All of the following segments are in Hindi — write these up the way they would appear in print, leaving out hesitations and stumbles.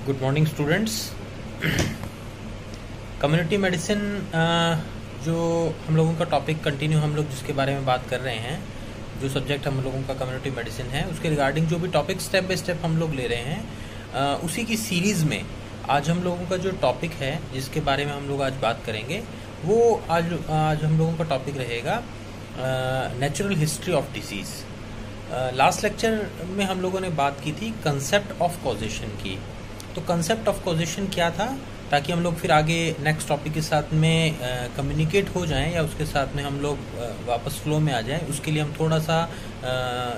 Good morning students. Community medicine जो हम लोगों का टॉपिक कंटिन्यू हम लोग जिसके बारे में बात कर रहे हैं, जो सब्जेक्ट हम लोगों का कम्युनिटी मेडिसिन है, उसके रिगार्डिंग जो भी टॉपिक स्टेप बाय स्टेप हम लोग ले रहे हैं, उसी की सीरीज़ में आज हम लोगों का जो टॉपिक है जिसके बारे में हम लोग आज बात करेंगे, वो आज हम लोगों का टॉपिक रहेगा natural history of disease. Last lecture में हम लोगों ने बात की थी कंसेप्ट ऑफ कॉजेशन की। तो कंसेप्ट ऑफ कॉजेशन क्या था, ताकि हम लोग फिर आगे नेक्स्ट टॉपिक के साथ में कम्युनिकेट हो जाएं या उसके साथ में हम लोग वापस फ्लो में आ जाएं। उसके लिए हम थोड़ा सा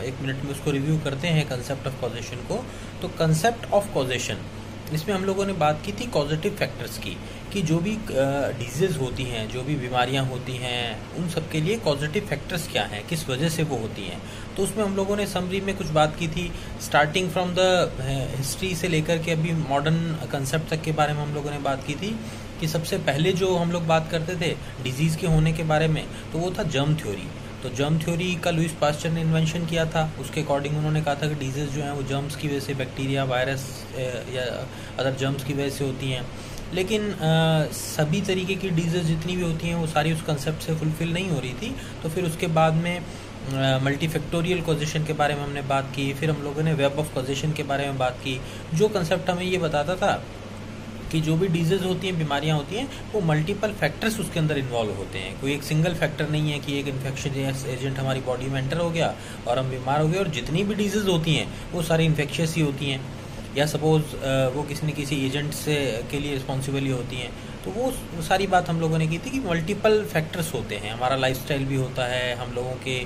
1 मिनट में उसको रिव्यू करते हैं कंसेप्ट ऑफ कॉजेशन को। तो कंसेप्ट ऑफ कॉजेशन, इसमें हम लोगों ने बात की थी पॉजिटिव फैक्टर्स की, कि जो भी डिजीज़ होती हैं, जो भी बीमारियां होती हैं, उन सब के लिए पॉजिटिव फैक्टर्स क्या हैं, किस वजह से वो होती हैं। तो उसमें हम लोगों ने समरी में कुछ बात की थी, स्टार्टिंग फ्रॉम द हिस्ट्री से लेकर के अभी मॉडर्न कंसेप्ट तक के बारे में हम लोगों ने बात की थी। कि सबसे पहले जो हम लोग बात करते थे डिजीज़ के होने के बारे में, तो वो था जर्म थ्योरी। तो जर्म थ्योरी का लुईस पास्चर ने इन्वेंशन किया था। उसके अकॉर्डिंग उन्होंने कहा था कि डिजीज़ जो हैं वो जर्म्स की वजह से, बैक्टीरिया, वायरस या अदर जर्म्स की वजह से होती हैं। लेकिन सभी तरीके की डिजीज़ जितनी भी होती हैं वो सारी उस कंसेप्ट से फुलफ़िल नहीं हो रही थी। तो फिर उसके बाद में मल्टीफैक्टोरियल कॉजेशन के बारे में हमने बात की। फिर हम लोगों ने वेब ऑफ कॉजेशन के बारे में बात की, जो कंसेप्ट हमें ये बताता था कि जो भी डिजीज़ होती हैं, बीमारियां होती हैं, वो मल्टीपल फैक्टर्स उसके अंदर इन्वॉल्व होते हैं। कोई एक सिंगल फैक्टर नहीं है कि एक इन्फेक्शियस एजेंट हमारी बॉडी में एंटर हो गया और हम बीमार हो गए। और जितनी भी डिजीज़ होती हैं वो सारी इन्फेक्शियस ही होती हैं, या सपोज़ वो किसी न किसी एजेंट से के लिए रिस्पॉन्सिबल ही होती हैं। तो वो सारी बात हम लोगों ने की थी कि मल्टीपल फैक्टर्स होते हैं। हमारा लाइफस्टाइल भी होता है, हम लोगों के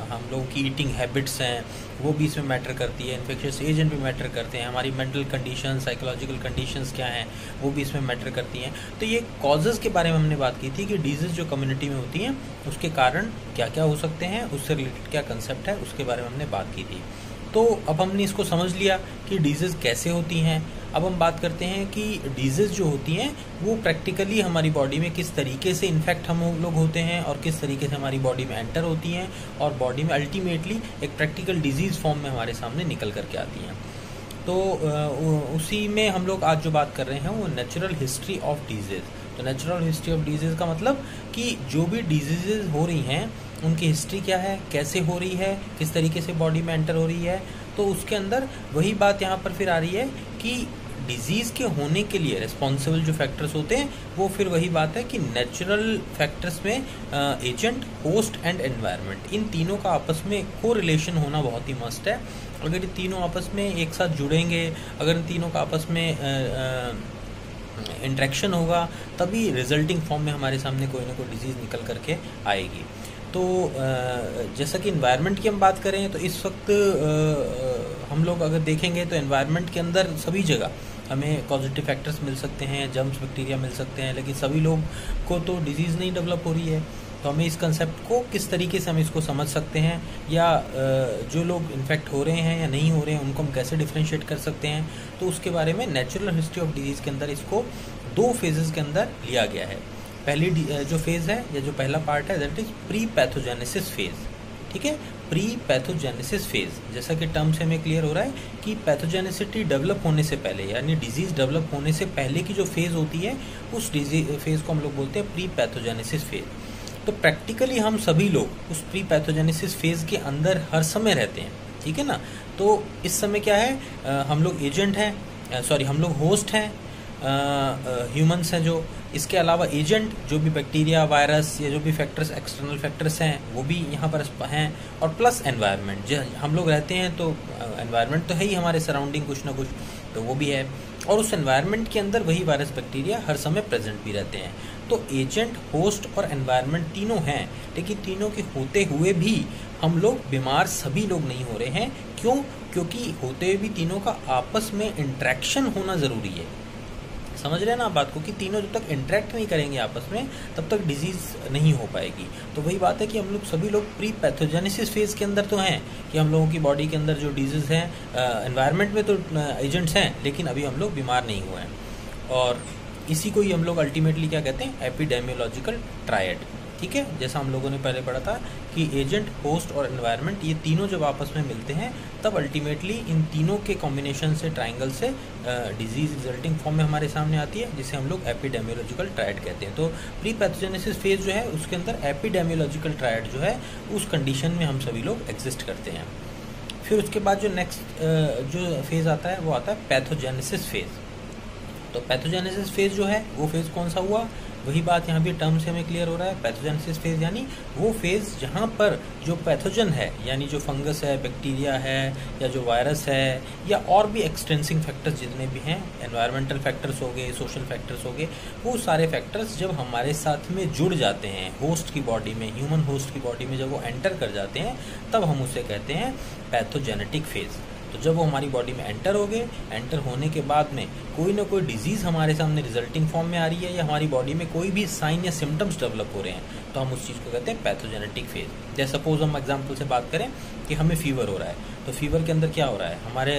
हम लोगों की ईटिंग हैबिट्स हैं वो भी इसमें मैटर करती है, इन्फेक्शियस एजेंट भी मैटर करते हैं, हमारी मेंटल कंडीशन, साइकोलॉजिकल कंडीशंस क्या हैं वो भी इसमें मैटर करती हैं। तो ये कॉजेज़ के बारे में हमने बात की थी कि डिजीज़ जो कम्युनिटी में होती हैं उसके कारण क्या क्या हो सकते हैं, उससे रिलेटेड क्या कंसेप्ट है, उसके बारे में हमने बात की थी। तो अब हमने इसको समझ लिया कि डिजीज़ कैसे होती हैं। अब हम बात करते हैं कि डिजीज़ जो होती हैं वो प्रैक्टिकली हमारी बॉडी में किस तरीके से इन्फेक्ट हम लोग होते हैं और किस तरीके से हमारी बॉडी में एंटर होती हैं, और बॉडी में अल्टीमेटली एक प्रैक्टिकल डिजीज़ फॉर्म में हमारे सामने निकल करके आती हैं। तो उसी में हम लोग आज जो बात कर रहे हैं वो नेचुरल हिस्ट्री ऑफ डिजीज़। तो नेचुरल हिस्ट्री ऑफ डिजीज़ का मतलब कि जो भी डिजीज़ हो रही हैं उनकी हिस्ट्री क्या है, कैसे हो रही है, किस तरीके से बॉडी में एंटर हो रही है। तो उसके अंदर वही बात यहाँ पर फिर आ रही है कि डिजीज़ के होने के लिए रिस्पॉन्सिबल जो फैक्टर्स होते हैं वो फिर वही बात है कि नेचुरल फैक्टर्स में एजेंट, होस्ट एंड एनवायरनमेंट, इन तीनों का आपस में को रिलेशन होना बहुत ही मस्ट है। अगर ये तीनों आपस में एक साथ जुड़ेंगे, अगर इन तीनों का आपस में इंट्रैक्शन होगा, तभी रिजल्टिंग फॉर्म में हमारे सामने कोई ना कोई डिजीज़ निकल करके आएगी। तो जैसा कि एनवायरनमेंट की हम बात करें तो इस वक्त हम लोग अगर देखेंगे तो एनवायरनमेंट के अंदर सभी जगह हमें पॉजिटिव फैक्टर्स मिल सकते हैं, जर्म्स, बैक्टीरिया मिल सकते हैं, लेकिन सभी लोग को तो डिजीज़ नहीं डेवलप हो रही है। तो हमें इस कंसेप्ट को किस तरीके से हम इसको समझ सकते हैं, या जो लोग इन्फेक्ट हो रहे हैं या नहीं हो रहे हैं उनको हम कैसे डिफ्रेंशिएट कर सकते हैं, तो उसके बारे में नेचुरल हिस्ट्री ऑफ डिजीज़ के अंदर इसको 2 फेजेस के अंदर लिया गया है। पहली जो फेज़ है या जो पहला पार्ट है that is pre pathogenesis phase. ठीक है, प्री पैथोजेनेसिस फेज़, जैसा कि टर्म से हमें क्लियर हो रहा है कि पैथोजेनेसिटी डेवलप होने से पहले, यानी डिजीज़ डेवलप होने से पहले की जो फेज़ होती है उस फेज़ को हम लोग बोलते हैं प्री पैथोजेनेसिस फेज़। तो प्रैक्टिकली हम सभी लोग उस प्री पैथोजेनेसिस फेज़ के अंदर हर समय रहते हैं। ठीक है ना। तो इस समय क्या है, हम लोग एजेंट हैं, हम लोग होस्ट हैं, ह्यूमंस हैं जो, इसके अलावा एजेंट जो भी बैक्टीरिया, वायरस या जो भी फैक्टर्स, एक्सटर्नल फैक्टर्स हैं वो भी यहाँ पर हैं, और प्लस एनवायरनमेंट, जो हम लोग रहते हैं तो एनवायरनमेंट तो है ही हमारे सराउंडिंग कुछ ना कुछ, तो वो भी है। और उस एनवायरनमेंट के अंदर वही वायरस, बैक्टीरिया हर समय प्रेजेंट भी रहते हैं। तो एजेंट, होस्ट और एनवायरनमेंट तीनों हैं, लेकिन तीनों के होते हुए भी हम लोग बीमार सभी लोग नहीं हो रहे हैं। क्यों? क्योंकि होते हुए भी तीनों का आपस में इंट्रैक्शन होना ज़रूरी है। समझ रहे हैं ना आप बात को, कि तीनों जब तक इंटरेक्ट नहीं करेंगे आपस में तब तक डिजीज़ नहीं हो पाएगी। तो वही बात है कि हम लोग सभी लोग प्री पैथोजेनेसिस फेज़ के अंदर तो हैं, कि हम लोगों की बॉडी के अंदर जो डिजीज़ हैं, एनवायरनमेंट में तो एजेंट्स हैं, लेकिन अभी हम लोग बीमार नहीं हुए हैं। और इसी को ही हम लोग अल्टीमेटली क्या कहते हैं, एपिडेमियोलॉजिकल ट्रायड। ठीक है। जैसा हम लोगों ने पहले पढ़ा था कि एजेंट, होस्ट और एनवायरनमेंट, ये तीनों जब आपस में मिलते हैं तब अल्टीमेटली इन तीनों के कॉम्बिनेशन से, ट्राइंगल से डिजीज रिजल्टिंग फॉर्म में हमारे सामने आती है, जिसे हम लोग एपिडेमियोलॉजिकल ट्रायड कहते हैं। तो प्री पैथोजेनेसिस फेज जो है उसके अंदर एपिडेमियोलॉजिकल ट्रायड जो है उस कंडीशन में हम सभी लोग एग्जिस्ट करते हैं। फिर उसके बाद जो नेक्स्ट जो फेज़ आता है वो आता है पैथोजेनेसिस फेज़। तो पैथोजेनेसिस फेज़ जो है वो फेज़ कौन सा हुआ, वही बात यहाँ भी टर्म से हमें क्लियर हो रहा है। पैथोजेनेसिस फेज़ यानी वो फेज़ जहाँ पर जो पैथोजन है, यानी जो फंगस है, बैक्टीरिया है या जो वायरस है या और भी एक्सटेंसिंग फैक्टर्स जितने भी हैं, एनवायरमेंटल फैक्टर्स हो गए, सोशल फैक्टर्स हो गए, वो सारे फैक्टर्स जब हमारे साथ में जुड़ जाते हैं होस्ट की बॉडी में, ह्यूमन होस्ट की बॉडी में जब वो एंटर कर जाते हैं तब हम उसे कहते हैं पैथोजेनेटिक फेज़। तो जब वो हमारी बॉडी में एंटर हो गए, एंटर होने के बाद में कोई ना कोई डिजीज़ हमारे सामने रिजल्टिंग फॉर्म में आ रही है या हमारी बॉडी में कोई भी साइन या सिम्टम्स डेवलप हो रहे हैं, तो हम उस चीज़ को कहते हैं पैथोजेनेटिक फेज। जैसे सपोज हम एग्जांपल से बात करें कि हमें फीवर हो रहा है, तो फीवर के अंदर क्या हो रहा है, हमारे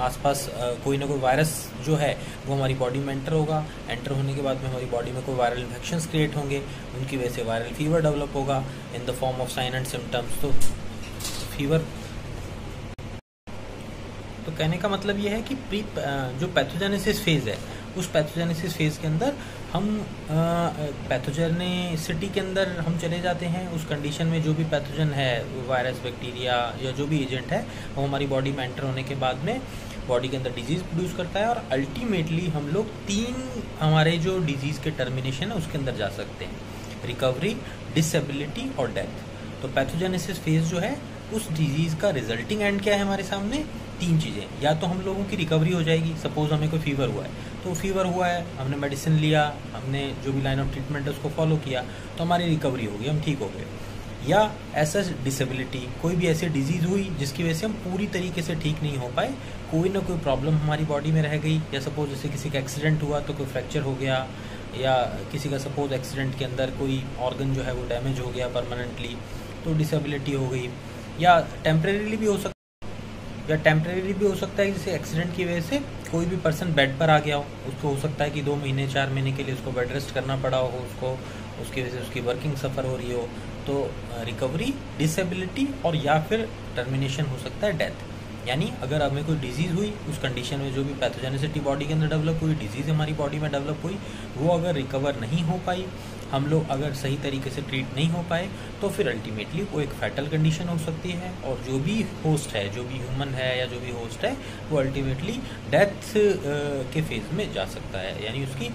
आसपास कोई ना कोई वायरस जो है वो हमारी बॉडी में एंटर होगा। एंटर होने के बाद में हमारी बॉडी में कोई वायरल इन्फेक्शंस क्रिएट होंगे, उनकी वजह से वायरल फीवर डेवलप होगा in the form of sine and symptoms. तो फीवर, तो कहने का मतलब ये है कि जो पैथोजेनेसिस फेज़ है, उस पैथोजेनेसिस फेज़ के अंदर हम पैथोजेनिसिटी के अंदर हम चले जाते हैं। उस कंडीशन में जो भी पैथोजन है, वायरस, बैक्टीरिया या जो भी एजेंट है, वो हमारी बॉडी में एंटर होने के बाद में बॉडी के अंदर डिजीज़ प्रोड्यूस करता है और अल्टीमेटली हम लोग 3 हमारे जो डिजीज़ के टर्मिनेशन है उसके अंदर जा सकते हैं, रिकवरी, डिसेबिलिटी और डेथ। तो पैथोजेनेसिस फेज़ जो है उस डिजीज़ का रिजल्टिंग एंड क्या है हमारे सामने, 3 चीज़ें। या तो हम लोगों की रिकवरी हो जाएगी, सपोज हमें कोई फीवर हुआ है, तो फीवर हुआ है, हमने मेडिसिन लिया, हमने जो भी लाइन ऑफ ट्रीटमेंट है उसको फॉलो किया, तो हमारी रिकवरी होगी, हम ठीक हो गए। या ऐसा डिसेबिलिटी, कोई भी ऐसी डिजीज़ हुई जिसकी वजह से हम पूरी तरीके से ठीक नहीं हो पाए, कोई ना कोई प्रॉब्लम हमारी बॉडी में रह गई, या सपोज जैसे किसी का एक्सीडेंट हुआ तो कोई फ्रैक्चर हो गया, या किसी का सपोज एक्सीडेंट के अंदर कोई ऑर्गन जो है वो डैमेज हो गया परमानेंटली, तो डिसेबिलिटी हो गई। या टेम्परेरीली भी हो सकता है जैसे एक्सीडेंट की वजह से कोई भी पर्सन बेड पर आ गया हो, उसको हो सकता है कि 2 महीने 4 महीने के लिए उसको बेड रेस्ट करना पड़ा हो, उसको उसकी वजह से उसकी वर्किंग सफ़र हो रही हो, तो रिकवरी, डिसेबिलिटी और या फिर टर्मिनेशन हो सकता है डेथ। यानी अगर हमें कोई डिजीज़ हुई, उस कंडीशन में जो भी पैथोजेनिसिटी बॉडी के अंदर डेवलप हुई, डिजीज़ हमारी बॉडी में डेवलप हुई, वो अगर रिकवर नहीं हो पाई, हम लोग अगर सही तरीके से ट्रीट नहीं हो पाए, तो फिर अल्टीमेटली वो एक फैटल कंडीशन हो सकती है और जो भी होस्ट है, जो भी ह्यूमन है या जो भी होस्ट है, वो अल्टीमेटली डेथ के फेज़ में जा सकता है, यानी उसकी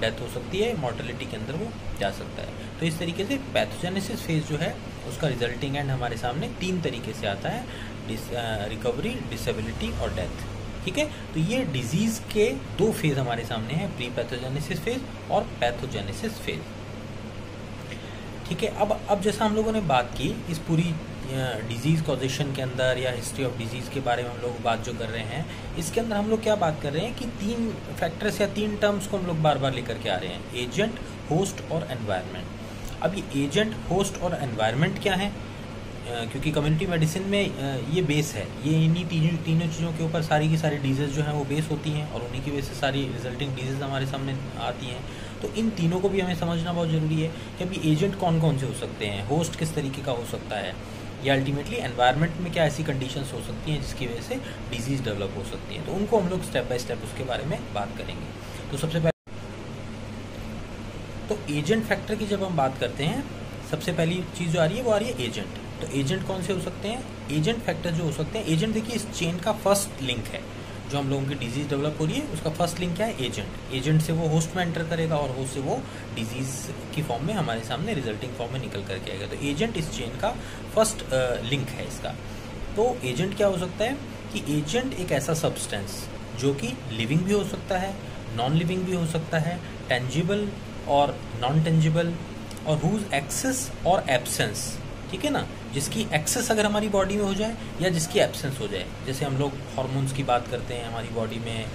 डेथ हो सकती है, मॉर्टेलिटी के अंदर वो जा सकता है। तो इस तरीके से पैथोजेनेसिस फेज़ जो है उसका रिजल्टिंग एंड हमारे सामने 3 तरीके से आता है, रिकवरी, डिसेबिलिटी और डेथ। ठीक है, तो ये डिजीज़ के 2 फेज़ हमारे सामने हैं, प्री पैथोजेनेसिस फेज़ और पैथोजेनेसिस फेज़। ठीक है, अब जैसा हम लोगों ने बात की इस पूरी डिजीज़ कॉजेशन के अंदर या हिस्ट्री ऑफ डिजीज़ के बारे में हम लोग बात जो कर रहे हैं, इसके अंदर हम लोग क्या बात कर रहे हैं कि 3 फैक्टर्स या 3 टर्म्स को हम लोग बार बार लेकर के आ रहे हैं, एजेंट, होस्ट और एनवायरनमेंट। अब ये एजेंट, होस्ट और एनवायरनमेंट क्या है, क्योंकि कम्युनिटी मेडिसिन में ये बेस है, ये इन्हीं तीनों चीज़ों के ऊपर सारी की सारी डिजीज़ जो हैं वो बेस होती हैं और उन्हीं की वजह से सारी रिजल्टिंग डिजीज़ हमारे सामने आती हैं। तो इन तीनों को भी हमें समझना बहुत ज़रूरी है कि अभी एजेंट कौन कौन से हो सकते हैं, होस्ट किस तरीके का हो सकता है, या अल्टीमेटली एनवायरनमेंट में क्या ऐसी कंडीशंस हो सकती हैं जिसकी वजह से डिजीज़ डेवलप हो सकती हैं। तो उनको हम लोग स्टेप बाय स्टेप उसके बारे में बात करेंगे। तो सबसे पहले तो एजेंट फैक्टर की जब हम बात करते हैं, सबसे पहली चीज़ जो आ रही है वो आ रही है एजेंट। तो एजेंट कौन से हो सकते हैं, एजेंट फैक्टर जो हो सकते हैं, एजेंट देखिए इस चेन का फर्स्ट लिंक है, जो हम लोगों की डिजीज़ डेवलप हो रही है उसका फर्स्ट लिंक क्या है, एजेंट। एजेंट से वो होस्ट में एंटर करेगा और होस्ट से वो डिजीज़ की फॉर्म में हमारे सामने रिजल्टिंग फॉर्म में निकल करके आएगा। तो एजेंट इस चेन का फर्स्ट लिंक है इसका। तो एजेंट क्या हो सकता है कि एजेंट एक ऐसा सब्सटेंस जो कि लिविंग भी हो सकता है, नॉन लिविंग भी हो सकता है, टेंजिबल और नॉन टेंजिबल, और हुज एक्सेस और एब्सेंस, ठीक है ना, जिसकी एक्सेस अगर हमारी बॉडी में हो जाए या जिसकी एब्सेंस हो जाए। जैसे हम लोग हार्मोन्स की बात करते हैं हमारी बॉडी में,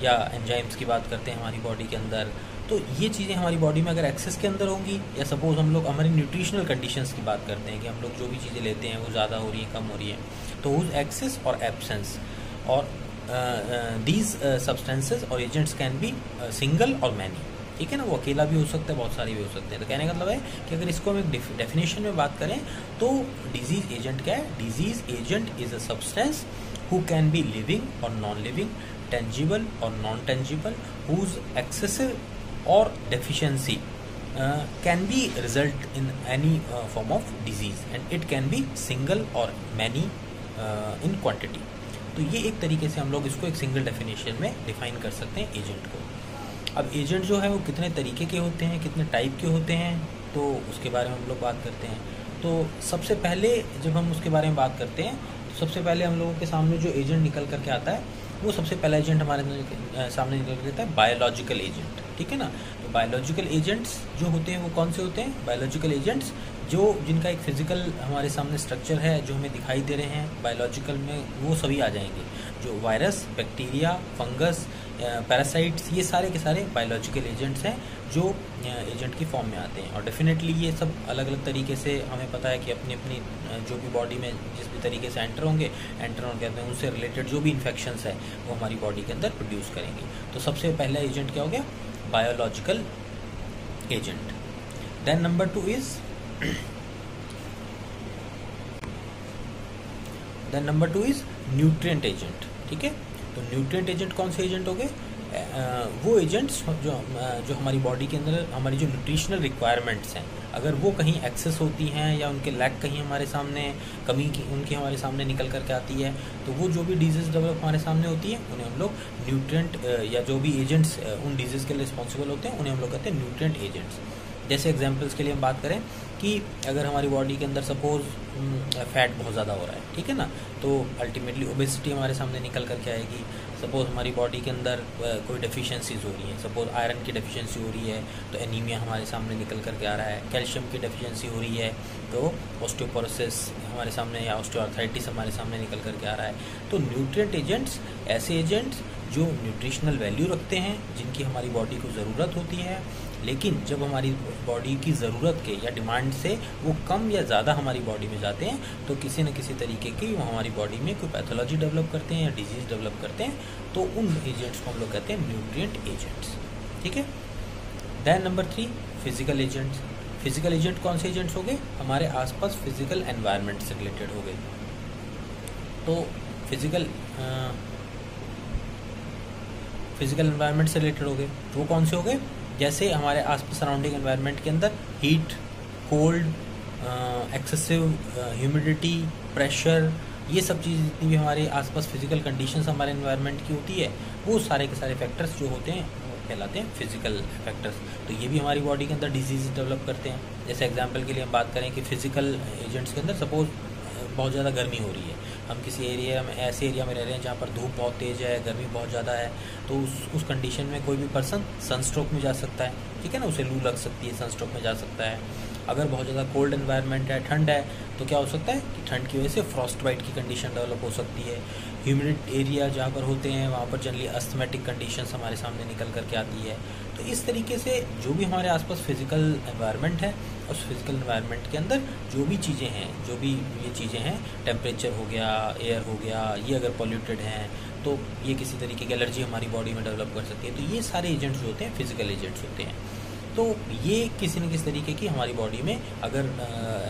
या एंजाइम्स की बात करते हैं हमारी बॉडी के अंदर, तो ये चीज़ें हमारी बॉडी में अगर एक्सेस के अंदर होंगी, या सपोज हम लोग हमारी न्यूट्रिशनल कंडीशंस की बात करते हैं कि हम लोग जो भी चीज़ें लेते हैं वो ज़्यादा हो रही है, कम हो रही है, तो हुज एक्सेस और एब्सेंस, और दीज सब्सटेंसेस और एजेंट्स कैन बी सिंगल और मैनी। ठीक है ना, वो अकेला भी हो सकता है, बहुत सारे भी हो सकते हैं। तो कहने का मतलब है कि अगर इसको हम एक डेफिनेशन में बात करें तो डिजीज एजेंट क्या है? Disease agent is a substance who can be living और नॉन लिविंग, टेंजिबल और नॉन टेंजिबल, हुज एक्सेसिव और deficiency can be result in any form of disease and it can be single or many in quantity। तो ये एक तरीके से हम लोग इसको एक सिंगल डेफिनेशन में डिफाइन कर सकते हैं एजेंट को। अब एजेंट जो है वो कितने तरीके के होते हैं, कितने टाइप के होते हैं, तो उसके बारे में हम लोग बात करते हैं। तो सबसे पहले जब हम उसके बारे में बात करते हैं तो सबसे पहले हम लोगों के सामने जो एजेंट निकल करके आता है वो सबसे पहला एजेंट हमारे सामने निकल के आता है बायोलॉजिकल एजेंट, ठीक है ना। तो बायोलॉजिकल एजेंट्स जो होते हैं वो कौन से होते हैं? बायोलॉजिकल एजेंट्स जो जिनका एक फिजिकल हमारे सामने स्ट्रक्चर है, जो हमें दिखाई दे रहे हैं बायोलॉजिकल में, वो सभी आ जाएंगे। जो वायरस, बैक्टीरिया, फंगस, पैरासाइट्स, ये सारे के सारे बायोलॉजिकल एजेंट्स हैं जो एजेंट की फॉर्म में आते हैं। और डेफिनेटली ये सब अलग अलग तरीके से हमें पता है कि अपनी अपनी जो भी बॉडी में जिस भी तरीके से एंटर होंगे कहते हैं, उनसे रिलेटेड जो भी इन्फेक्शंस है वो हमारी बॉडी के अंदर प्रोड्यूस करेंगे। तो सबसे पहला एजेंट क्या हो गया? Biological agent. Then number 2 is nutrient agent, ठीक है। तो न्यूट्रिएंट एजेंट कौन से एजेंट हो गए? वो एजेंट्स जो हमारी बॉडी के अंदर हमारी जो न्यूट्रिशनल रिक्वायरमेंट्स हैं, अगर वो कहीं एक्सेस होती हैं या उनके लैक कहीं हमारे सामने कमी की उनकी हमारे सामने निकल करके आती है, तो वो जो भी डिजीज़ डेवलप हमारे सामने होती है उन्हें हम लोग न्यूट्रिएंट या जो भी एजेंट्स उन डिजीज़ के लिए रिस्पॉन्सिबल होते हैं उन्हें हम लोग कहते हैं न्यूट्रिएंट एजेंट्स। जैसे एग्जांपल्स के लिए हम बात करें कि अगर हमारी बॉडी के अंदर सपोज फैट बहुत ज़्यादा हो रहा है, ठीक है ना, तो अल्टीमेटली ओबेसिटी हमारे सामने निकल करके आएगी। सपोज हमारी बॉडी के अंदर कोई डेफिशिएंसीज हो रही हैं, सपोज आयरन की डेफिशिएंसी हो रही है तो एनीमिया हमारे सामने निकल करके आ रहा है। कैल्शियम की डेफिशिएंसी हो रही है तो ऑस्टियोपोरोसिस हमारे सामने या ऑस्टियोआर्थराइटिस हमारे सामने निकल करके आ रहा है। तो न्यूट्रिएंट एजेंट्स ऐसे एजेंट्स जो न्यूट्रिशनल वैल्यू रखते हैं, जिनकी हमारी बॉडी को ज़रूरत होती है, लेकिन जब हमारी बॉडी की ज़रूरत के या डिमांड से वो कम या ज़्यादा हमारी बॉडी में जाते हैं तो किसी न किसी तरीके की वो हमारी बॉडी में कोई पैथोलॉजी डेवलप करते हैं या डिजीज़ डेवलप करते हैं, तो उन एजेंट्स को हम लोग कहते हैं न्यूट्रिएंट एजेंट्स, ठीक है। Then number 3 physical agents. Physical agent कौन से एजेंट्स हो गए? हमारे आसपास फिजिकल एनवायरनमेंट से रिलेटेड हो गए। तो फिजिकल एनवायरनमेंट से रिलेटेड हो गए, वो कौन से हो गए? जैसे हमारे आसपास सराउंडिंग एनवायरनमेंट के अंदर heat, cold, excessive humidity, pressure, ये सब चीज़ जितनी भी हमारे आसपास फिजिकल कंडीशंस हमारे एनवायरनमेंट की होती है, वो सारे के सारे फैक्टर्स जो होते हैं वो कहलाते हैं फिजिकल फैक्टर्स। तो ये भी हमारी बॉडी के अंदर डिजीज़ डेवलप करते हैं। जैसे एग्जांपल के लिए हम बात करें कि फिजिकल एजेंट्स के अंदर सपोज बहुत ज़्यादा गर्मी हो रही है, हम किसी एरिया में ऐसे एरिया में रह रहे हैं जहाँ पर धूप बहुत तेज़ है, गर्मी बहुत ज़्यादा है, तो उस कंडीशन में कोई भी पर्सन सनस्ट्रोक में जा सकता है, ठीक है ना, उसे लू लग सकती है, सनस्ट्रोक में जा सकता है। अगर बहुत ज़्यादा कोल्ड एनवायरनमेंट है, ठंड है, तो क्या हो सकता है कि ठंड की वजह से फ्रॉस्ट बाइट की कंडीशन डेवलप हो सकती है। ह्यूमिड एरिया जहाँ पर होते हैं वहाँ पर जनरली अस्थमेटिक कंडीशंस हमारे सामने निकल करके आती है। तो इस तरीके से जो भी हमारे आसपास फिजिकल एनवायरनमेंट है, उस फिजिकल एनवायरनमेंट के अंदर जो भी चीज़ें हैं, जो भी ये चीज़ें हैं, टेम्परेचर हो गया, एयर हो गया, ये अगर पॉल्यूटेड हैं तो ये किसी तरीके की एलर्जी हमारी बॉडी में डेवलप कर सकती है। तो ये सारे एजेंट्स जो होते हैं फिजिकल एजेंट्स होते हैं। तो ये किसी न किसी तरीके की हमारी बॉडी में अगर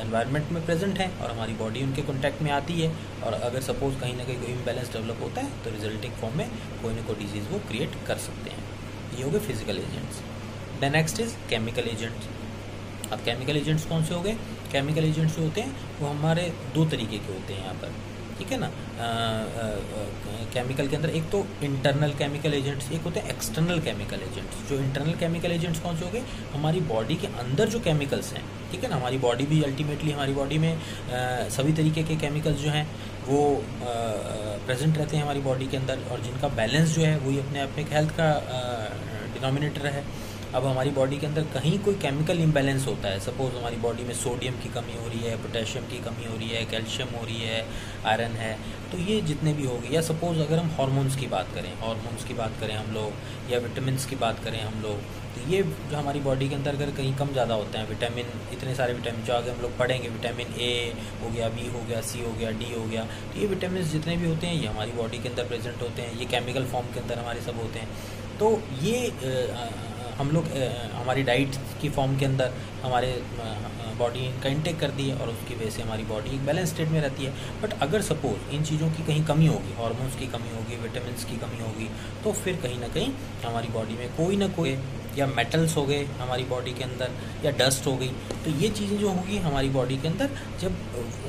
एनवायरनमेंट में प्रेजेंट है और हमारी बॉडी उनके कॉन्टैक्ट में आती है और अगर सपोज कहीं ना कहीं कोई इम्बैलेंस डेवलप होता है तो रिजल्टिंग फॉर्म में कोई ना कोई डिजीज़ वो क्रिएट कर सकते हैं। ये हो गए physical agents. The next is chemical agents. अब केमिकल एजेंट्स कौन से हो गए? केमिकल एजेंट्स जो होते हैं वो हमारे दो तरीके के होते हैं यहाँ पर, ठीक है ना। केमिकल के अंदर एक तो इंटरनल केमिकल एजेंट्स, एक होते हैं एक्सटर्नल केमिकल एजेंट्स। जो इंटरनल केमिकल एजेंट्स कौन से हो गए? हमारी बॉडी के अंदर जो केमिकल्स हैं, ठीक है ना। हमारी बॉडी भी अल्टीमेटली हमारी बॉडी में सभी तरीके के केमिकल्स जो हैं वो प्रेजेंट रहते हैं हमारी बॉडी के अंदर, और जिनका बैलेंस जो है वही अपने आप में एक हेल्थ का डिनोमिनेटर है। अब हमारी बॉडी के अंदर कहीं कोई केमिकल इम्बैलेंस होता है, सपोज हमारी बॉडी में सोडियम की कमी हो रही है, पोटेशियम की कमी हो रही है, कैल्शियम हो रही है, आयरन है, तो ये जितने भी होगी, या सपोज अगर हम हार्मोन्स की बात करें हम लोग, या विटामिन्स की बात करें हम लोग, तो ये जो हमारी बॉडी के अंदर अगर कहीं कम ज़्यादा होते हैं विटामिन, इतने सारे विटामिन जो आगे हम लोग पढ़ेंगे, विटामिन ए हो गया, बी हो गया, सी हो गया, डी हो गया, तो ये विटामिन जितने भी होते हैं ये हमारी बॉडी के अंदर प्रेजेंट होते हैं, ये केमिकल फॉर्म के अंदर हमारे सब होते हैं। तो ये हम लोग हमारी डाइट की फॉर्म के अंदर हमारे बॉडी का इंटेक कर दी है और उसकी वजह से हमारी बॉडी एक बैलेंस स्टेट में रहती है। बट अगर सपोज इन चीज़ों की कहीं कमी होगी, हार्मोन्स की कमी होगी, विटामिन की कमी होगी, तो फिर कहीं ना कहीं हमारी बॉडी में कोई ना कोई या मेटल्स हो गए हमारी बॉडी के अंदर या डस्ट हो गई, तो ये चीज़ें जो होगी हमारी बॉडी के अंदर जब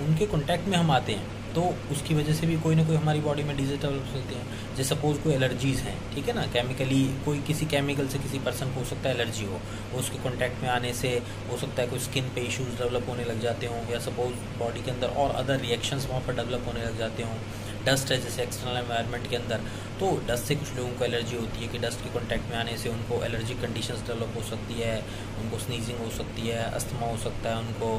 उनके कॉन्टैक्ट में हम आते हैं तो उसकी वजह से भी कोई ना कोई हमारी बॉडी में डिजीज डेवलप होते हैं। जैसे सपोज कोई एलर्जीज़ हैं, ठीक है ना, केमिकली कोई किसी केमिकल से किसी पर्सन को हो सकता है एलर्जी हो, उसके कांटेक्ट में आने से हो सकता है कोई स्किन पे इश्यूज डेवलप होने लग जाते हों, या सपोज बॉडी के अंदर और अदर रिएक्शंस वहाँ पर डेवलप होने लग जाते हों। डस्ट है जैसे एक्सटर्नल एनवायरनमेंट के अंदर, तो डस्ट से कुछ लोगों को एलर्जी होती है कि डस्ट के कांटेक्ट में आने से उनको एलर्जी कंडीशंस डेवलप हो सकती है, उनको स्नीजिंग हो सकती है, अस्थमा हो सकता है उनको,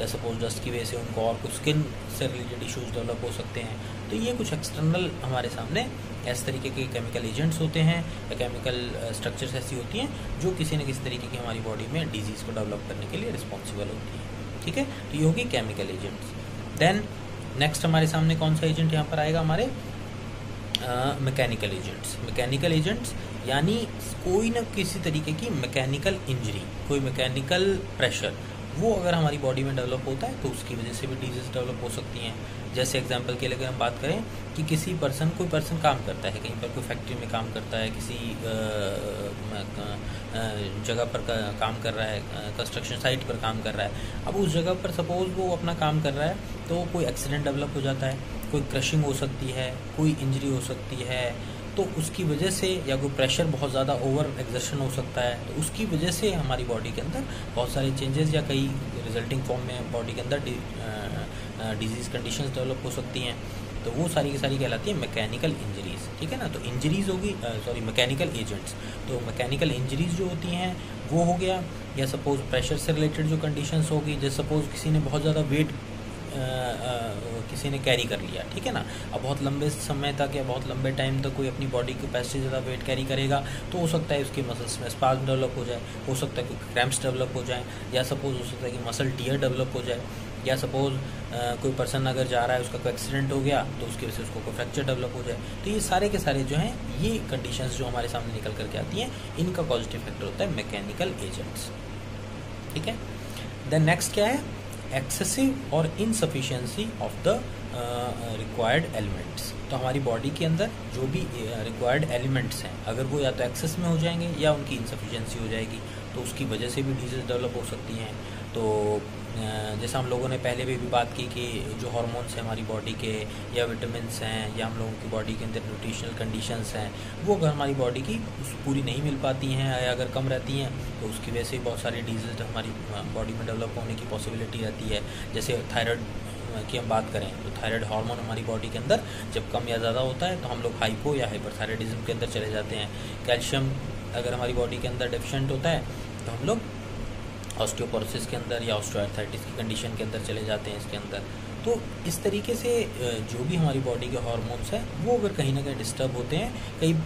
या सपोज डस्ट की वजह से उनको और कुछ स्किन से रिलेटेड इश्यूज डेवलप हो सकते हैं। तो ये कुछ एक्सटर्नल हमारे सामने इस तरीके के केमिकल एजेंट्स होते हैं या केमिकल स्ट्रक्चर्स ऐसी होती हैं जो किसी न किसी तरीके की हमारी बॉडी में डिजीज़ को डेवलप करने के लिए रिस्पॉन्सिबल होती है। ठीक है, तो ये होगी केमिकल एजेंट्स। देन नेक्स्ट हमारे सामने कौन सा एजेंट यहाँ पर आएगा, हमारे मैकेनिकल एजेंट्स। मैकेनिकल एजेंट्स यानी कोई न किसी तरीके की मैकेनिकल इंजरी, कोई मैकेनिकल प्रेशर, वो अगर हमारी बॉडी में डेवलप होता है तो उसकी वजह से भी डिजीज़ डेवलप हो सकती हैं। जैसे एग्जांपल के लिए अगर हम बात करें कि कोई पर्सन काम करता है, कहीं पर कोई फैक्ट्री में काम करता है, किसी जगह पर काम कर रहा है, कंस्ट्रक्शन साइट पर काम कर रहा है। अब उस जगह पर सपोज वो अपना काम कर रहा है तो कोई एक्सीडेंट डेवलप हो जाता है, कोई क्रशिंग हो सकती है, कोई इंजरी हो सकती है, तो उसकी वजह से, या कोई प्रेशर बहुत ज़्यादा ओवर एक्सर्शन हो सकता है, तो उसकी वजह से हमारी बॉडी के अंदर बहुत सारे चेंजेस या कई रिजल्टिंग फॉर्म में बॉडी के अंदर डिजीज़ कंडीशंस डेवलप हो सकती हैं। तो वो सारी की सारी कहलाती है मैकेनिकल इंजरीज़। ठीक है ना, तो इंजरीज़ होगी मैकेनिकल एजेंट्स। तो मैकेनिकल इंजरीज़ जो होती हैं वो हो गया, या सपोज प्रेशर से रिलेटेड जो कंडीशंस होगी, जैसे सपोज किसी ने बहुत ज़्यादा वेट किसी ने कैरी कर लिया, ठीक है ना, अब बहुत लंबे समय तक या बहुत लंबे टाइम तक कोई अपनी बॉडी की कैपेसिटी ज़्यादा वेट कैरी करेगा तो हो सकता है उसकी मसल्स में स्पाज्म डेवलप हो जाए, हो सकता है कोई क्रैम्प्स डेवलप हो जाए, या सपोज हो सकता है कि मसल टियर डेवलप हो जाए, या सपोज कोई पर्सन अगर जा रहा है उसका कोई एक्सीडेंट हो गया तो उसकी वजह से उसको कोई फ्रैक्चर डेवलप हो जाए। तो ये सारे के सारे जो हैं ये कंडीशंस जो हमारे सामने निकल करके आती हैं, इनका पॉजिटिव फैक्टर होता है मैकेनिकल एजेंट्स। ठीक है, देन नेक्स्ट क्या है, एक्सेसिव और insufficiency of the required elements. तो हमारी बॉडी के अंदर जो भी रिक्वायर्ड एलिमेंट्स हैं, अगर वो या तो एक्सेस में हो जाएंगे या उनकी इनसफिशिएंसी हो जाएगी, तो उसकी वजह से भी डिजीज़ डेवलप हो सकती हैं। तो जैसा हम लोगों ने पहले भी बात की कि जो हार्मोन्स हैं हमारी बॉडी के, या विटामिन्स हैं, या हम लोगों की बॉडी के अंदर न्यूट्रिशनल कंडीशंस हैं, वो अगर हमारी बॉडी की पूरी नहीं मिल पाती हैं या अगर कम रहती हैं तो उसकी वजह से बहुत सारी डिजीज़ हमारी बॉडी में डेवलप होने की पॉसिबिलिटी रहती है। जैसे थायराइड की हम बात करें तो थायराइड हार्मोन हमारी बॉडी के अंदर जब कम या ज़्यादा होता है तो हम लोग हाइपो या हाइपरथायराइडिज्म के अंदर चले जाते हैं। कैल्शियम अगर हमारी बॉडी के अंदर डेफिशिएंट होता है तो हम लोग ऑस्टियोपोरोसिस के अंदर या ऑस्टियोआर्थराइटिस की कंडीशन के अंदर चले जाते हैं इसके अंदर। तो इस तरीके से जो भी हमारी बॉडी के हार्मोन्स हैं वो अगर कहीं ना कहीं डिस्टर्ब होते हैं,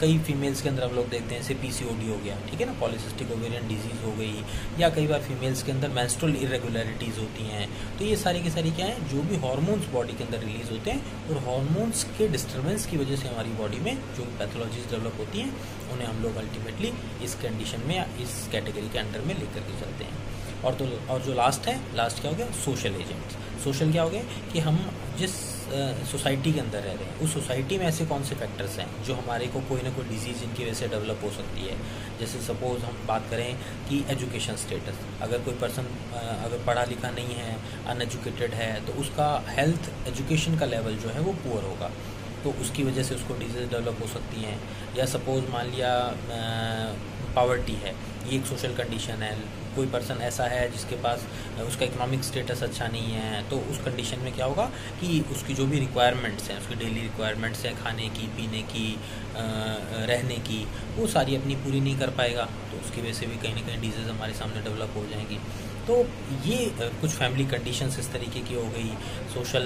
कई फीमेल्स के अंदर हम लोग देखते हैं जैसे पीसीओडी हो गया, ठीक है ना, पॉलीसिस्टिक ओवेरियन डिजीज़ हो गई, या कई बार फीमेल्स के अंदर मेंस्ट्रुअल इरेगुलरिटीज़ होती हैं। तो ये सारी की सारी क्या है, जो भी हार्मोन्स बॉडी के अंदर रिलीज होते हैं और हार्मोन्स के डिस्टर्बेंस की वजह से हमारी बॉडी में जो पैथोलॉजीज डेवलप होती हैं उन्हें हम लोग अल्टीमेटली इस कंडीशन में या इस कैटेगरी के अंडर में लेकर के चलते हैं। और जो लास्ट क्या हो गया, सोशल एजेंट्स। सोशल क्या हो गया कि हम जिस सोसाइटी के अंदर रह रहे हैं उस सोसाइटी में ऐसे कौन से फैक्टर्स हैं जो हमारे को कोई ना कोई डिजीज़ इनकी वजह से डेवलप हो सकती है। जैसे सपोज हम बात करें कि एजुकेशन स्टेटस, अगर कोई पर्सन अगर पढ़ा लिखा नहीं है, अनएजुकेटेड है, तो उसका हेल्थ एजुकेशन का लेवल जो है वो पुअर होगा, तो उसकी वजह से उसको डिजीज़ डेवलप हो सकती हैं। या सपोज मान लिया पावर्टी है, ये एक सोशल कंडीशन है, कोई पर्सन ऐसा है जिसके पास उसका इकोनॉमिक स्टेटस अच्छा नहीं है, तो उस कंडीशन में क्या होगा कि उसकी जो भी रिक्वायरमेंट्स हैं, उसकी डेली रिक्वायरमेंट्स हैं खाने की, पीने की, रहने की, वो सारी अपनी पूरी नहीं कर पाएगा, तो उसकी वजह से भी कहीं ना कहीं डिजीज़ हमारे सामने डेवलप हो जाएंगी। तो ये कुछ फैमिली कंडीशंस इस तरीके की हो गई, सोशल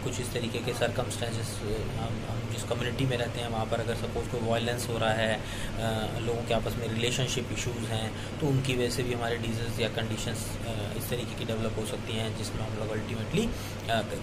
कुछ इस तरीके के सर्कमस्टेंसेस, हम जिस कम्युनिटी में रहते हैं वहाँ पर अगर सपोज कोई वायलेंस हो रहा है, लोगों के आपस में रिलेशनशिप इश्यूज़ हैं, तो उनकी वजह से भी हमारे डिजीज़ या कंडीशंस इस तरीके की डेवलप हो सकती हैं जिसमें हम लोग अल्टीमेटली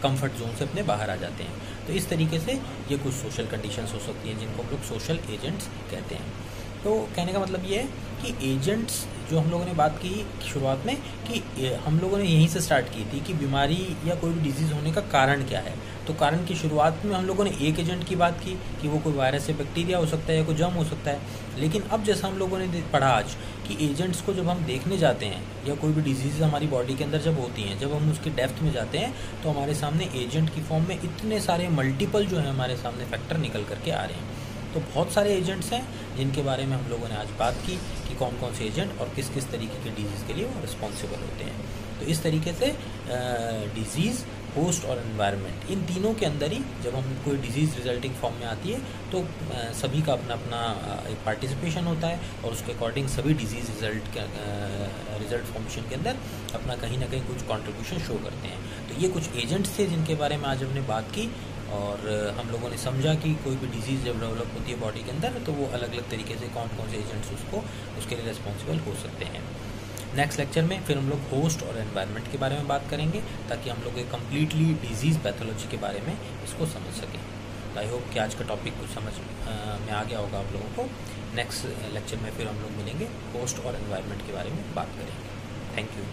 कंफर्ट जोन से अपने बाहर आ जाते हैं। तो इस तरीके से ये कुछ सोशल कंडीशंस हो सकती हैं जिनको हम लोग सोशल एजेंट्स कहते हैं। तो कहने का मतलब ये है कि एजेंट्स जो हम लोगों ने बात की शुरुआत में कि हम लोगों ने यहीं से स्टार्ट की थी कि बीमारी या कोई भी डिजीज़ होने का कारण क्या है। तो कारण की शुरुआत में हम लोगों ने एक एजेंट की बात की कि वो कोई वायरस या बैक्टीरिया हो सकता है या कोई जर्म हो सकता है। लेकिन अब जैसा हम लोगों ने पढ़ा आज कि एजेंट्स को जब हम देखने जाते हैं या कोई भी डिजीज़ हमारी बॉडी के अंदर जब होती हैं, जब हम उसकी डेप्थ में जाते हैं तो हमारे सामने एजेंट की फॉर्म में इतने सारे मल्टीपल जो है हमारे सामने फैक्टर निकल करके आ रहे हैं। तो बहुत सारे एजेंट्स हैं जिनके बारे में हम लोगों ने आज बात की कि कौन कौन से एजेंट और किस किस तरीके के डिजीज़ के लिए वो रिस्पॉन्सिबल होते हैं। तो इस तरीके से डिजीज़, होस्ट और एनवायरनमेंट, इन तीनों के अंदर ही जब हम कोई डिजीज़ रिजल्टिंग फॉर्म में आती है तो सभी का अपना अपना एक पार्टिसिपेशन होता है और उसके अकॉर्डिंग सभी डिजीज़ रिजल्ट फॉर्मेशन के अंदर अपना कहीं ना कहीं कुछ कंट्रीब्यूशन शो करते हैं। तो ये कुछ एजेंट्स थे जिनके बारे में आज हमने बात की और हम लोगों ने समझा कि कोई भी डिजीज़ जब डेवलप होती है बॉडी के अंदर तो वो अलग अलग तरीके से कौन कौन से एजेंट्स उसके लिए रिस्पॉन्सिबल हो सकते हैं। नेक्स्ट लेक्चर में फिर हम लोग होस्ट और एनवायरनमेंट के बारे में बात करेंगे ताकि हम लोग एक कम्प्लीटली डिजीज़ पैथोलॉजी के बारे में इसको समझ सकें। आई होप कि आज का टॉपिक कुछ समझ में आ गया होगा आप लोगों को। नेक्स्ट लेक्चर में फिर हम लोग मिलेंगे, होस्ट और एनवायरनमेंट के बारे में बात करेंगे। Thank you.